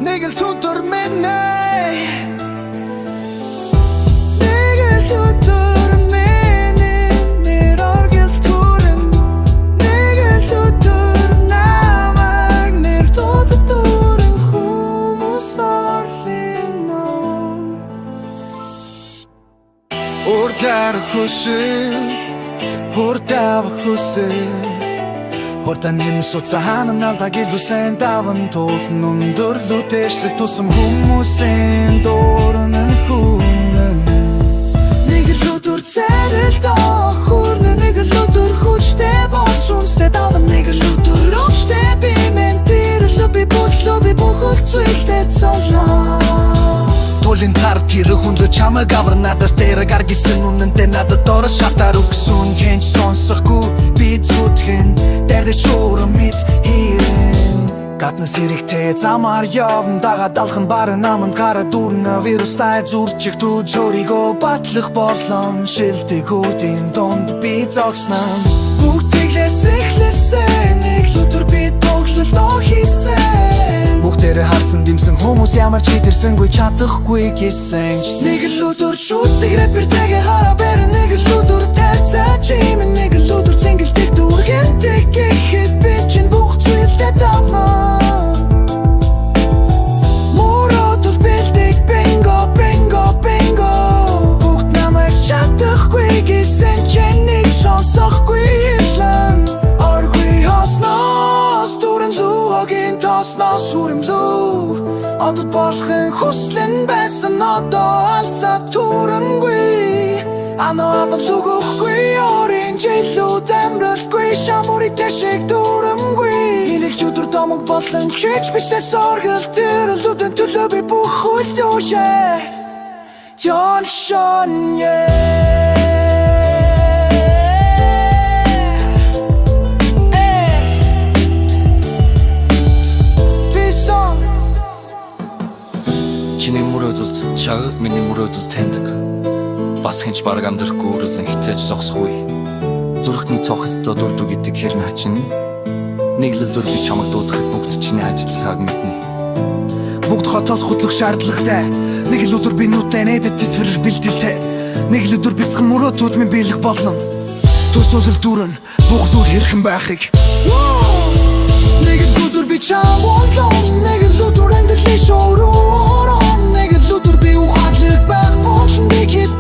Нэг л өдөр минь нэг л өдөр минь нэр оргил түрэн нэг л өдөр намайг нэр дуудурэн хүмүүс орлино урдаар хүсэл урдав хүсэл Horta нэмс уцаан алдаг илүүсэн даван туулн өндөрлөө тэшлэг тусам хүмүүсийн дуурнан хүнэн Нэг л өдөр царилд охурн нэг л өдөр хүчтэй болж үнстэй даван нэг л өдөр өвчтэй би мен тэрлөө би бодлоо би бүхэл зүйлтэй цолоо Тулин тар тэр хүнлө чамаг авар надаас дээр гаргисэн үнэнтэй надад дор шатар өгсөн хэнч сонсохгүй би зүтгэн дэрдэ шуурам мэд хийрэн гаднаас хэрэгтэй замаар явн дагаад алхан барын наманд гараад дүүрнэ вирустай зүрчих түүж өөрийгөө батлах болон шилдэг хүүдийн донд би зогсноо бүгдиглээс эхлэсэн нэг л өдөр би тоглолтоо хийсэн Бүгдээрээ харсан димсэн хүмүүс ямар ч хитэрсэнгүй чадахгүй гэсэн Нэг л өдөр шүтдэг рэпертэйгээ хараа бэрэн Нэг л өдөр тайрцаа чимэн Нэг л өдөр цэнгэлдэг дүүргэнтэй гэхэд би чинь бүх зүйлдээ давно Мөрөдөл бэлдэг бинго, бинго, бинго Бүгд намайг чадахгүй гэсэн чинь нэг сонсохгүй хэлэн Оргүй хоснос дүүрэн луогийн тоснос сүрэмлүү Одод болохын хүслэн байсан одоо алсаа түрэмгүй Ано авал өгөхгүй орын жилүүд амралтгүй Шамурите шиг дүрэмгүй Нэг өдөр домог болон чич бичтэй соргил Тэрэлдүүдэн төлөө би бүх үл зүүшээ Тёлшон Чиний мөрөөдөлд чагад миний мөрөөдөл таньдаг Бас хинч бараг амьдрахгүй үрэлэн хитэж зогсохгүй Зүрхний цохилтоо дурдуу гэдэг хэрн хачин Нэг л өдөр би чамаг дуудахад бүгд чиний ажил цаг мэднэ Бүгд хотоос хөтлөх шаардлагатай Нэг л өдөр би нүдэн эдэт тисвэрэр бэлдэлтэй Нэг л өдөр бяцхан мөрөөдүүд минь биелэх болно Төсөөлөл дүүрэн бүх зүйл хэрхэн байхыг Нэг л өдөр би чамаалон Нэг л өдөр амьдралын шоуруу Нэг л өдөр би ухаалаг байх болно Нэг хэд